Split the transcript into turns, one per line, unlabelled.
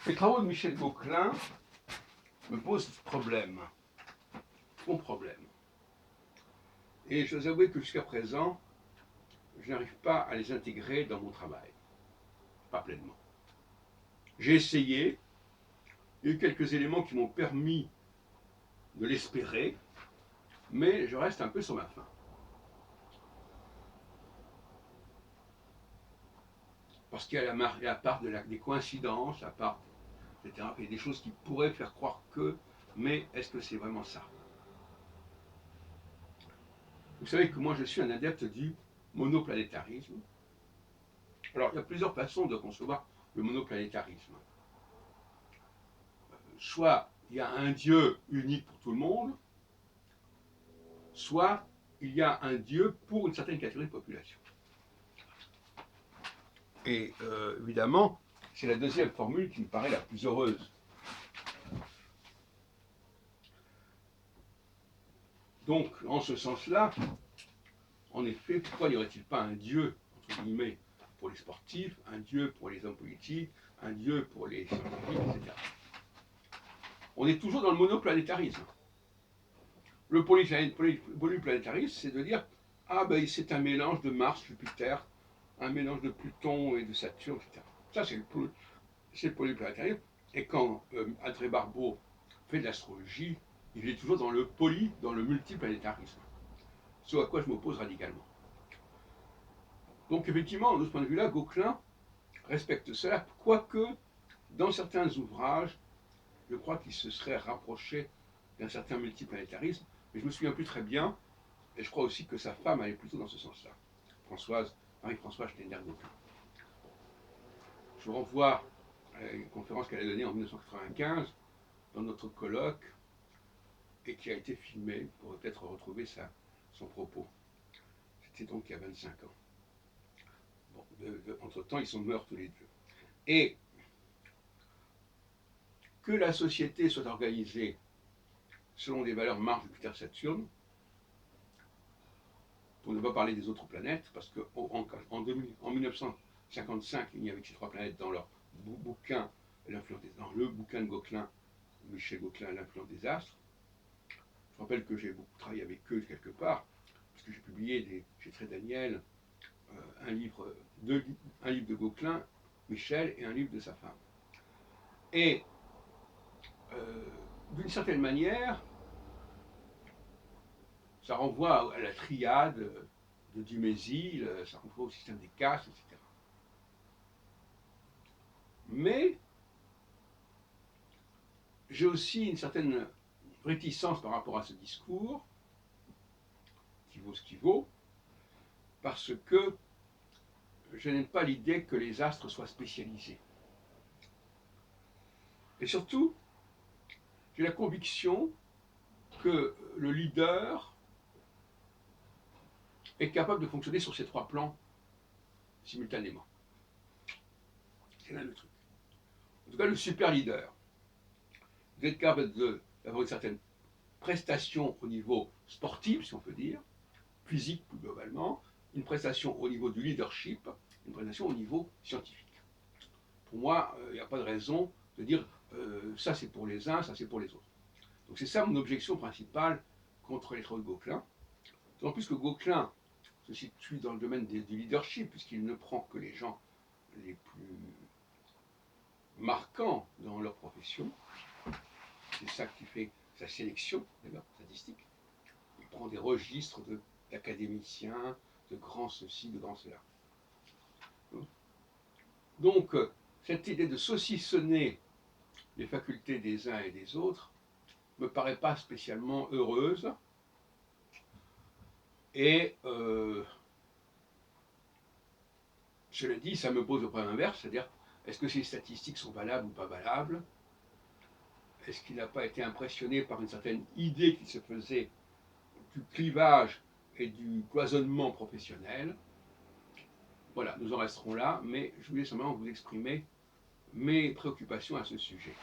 Les travaux de Michel Gauquelin me posent problème, mon problème. Et je dois avouer que jusqu'à présent, je n'arrive pas à les intégrer dans mon travail, pas pleinement. J'ai essayé, il y a eu quelques éléments qui m'ont permis de l'espérer, mais je reste un peu sur ma faim. Parce qu'il y a la part des coïncidences, la part, etc. Il y a des choses qui pourraient faire croire que, mais est-ce que c'est vraiment ça? Vous savez que moi je suis un adepte du monoplanétarisme. Alors il y a plusieurs façons de concevoir le monoplanétarisme. Soit il y a un Dieu unique pour tout le monde, soit il y a un Dieu pour une certaine catégorie de population. Et évidemment, c'est la deuxième formule qui me paraît la plus heureuse. Donc, en ce sens-là, en effet, pourquoi n'y aurait-il pas un Dieu, entre guillemets, pour les sportifs, un Dieu pour les hommes politiques, un Dieu pour les scientifiques, etc. On est toujours dans le monoplanétarisme. Le polyplanétarisme, c'est de dire, ah ben c'est un mélange de Mars, Jupiter, un mélange de Pluton et de Saturne, etc. Ça, c'est le polyplanétarisme. Et quand André Barbeau fait de l'astrologie, il est toujours dans le multiplanétarisme. Ce à quoi je m'oppose radicalement. Donc effectivement, de ce point de vue-là, Gauquelin respecte cela, quoique dans certains ouvrages, je crois qu'il se serait rapproché d'un certain multiplanétarisme, mais je me souviens plus très bien, et je crois aussi que sa femme allait plutôt dans ce sens-là, Marie-Françoise Schneider-Gauquelin. Je vous renvoie à une conférence qu'elle a donnée en 1995 dans notre colloque et qui a été filmée pour peut-être retrouver son propos. C'était donc il y a 25 ans. Bon, entre-temps, ils sont morts tous les deux. Et que la société soit organisée selon des valeurs Mars, Jupiter, Saturne, pour ne pas parler des autres planètes, parce qu'en 1955, il n'y avait que ces trois planètes dans leur bouquin, dans le bouquin de Gauquelin, Michel Gauquelin, L'influence des astres. Je rappelle que j'ai beaucoup travaillé avec eux quelque part, parce que j'ai publié chez Très Daniel un livre de Gauquelin, Michel, et un livre de sa femme. Et d'une certaine manière, ça renvoie à la triade de Dumézil, ça renvoie au système des castes, etc. Mais j'ai aussi une certaine réticence par rapport à ce discours, qui vaut ce qui vaut, parce que je n'aime pas l'idée que les astres soient spécialisés. Et surtout, j'ai la conviction que le leader est capable de fonctionner sur ces trois plans simultanément. C'est là le truc. En tout cas, le super leader. Vous êtes capable d'avoir une certaine prestation au niveau sportif, si on peut dire, physique plus globalement, une prestation au niveau du leadership, une prestation au niveau scientifique. Pour moi, il n'y a pas de raison de dire ça c'est pour les uns, ça c'est pour les autres. Donc c'est ça mon objection principale contre les travaux de Gauquelin. D'autant plus que Gauquelin se situe dans le domaine du leadership, puisqu'il ne prend que les gens les plus marquants dans leur profession. C'est ça qui fait sa sélection, d'ailleurs, statistique. Il prend des registres d'académiciens, de grands ceci, de grands cela. Donc, cette idée de saucissonner les facultés des uns et des autres ne me paraît pas spécialement heureuse. Et cela dit, ça me pose le problème inverse, c'est-à-dire, est-ce que ces statistiques sont valables ou pas valables? Est-ce qu'il n'a pas été impressionné par une certaine idée qui se faisait du clivage et du cloisonnement professionnel? Voilà, nous en resterons là, mais je voulais simplement vous exprimer mes préoccupations à ce sujet.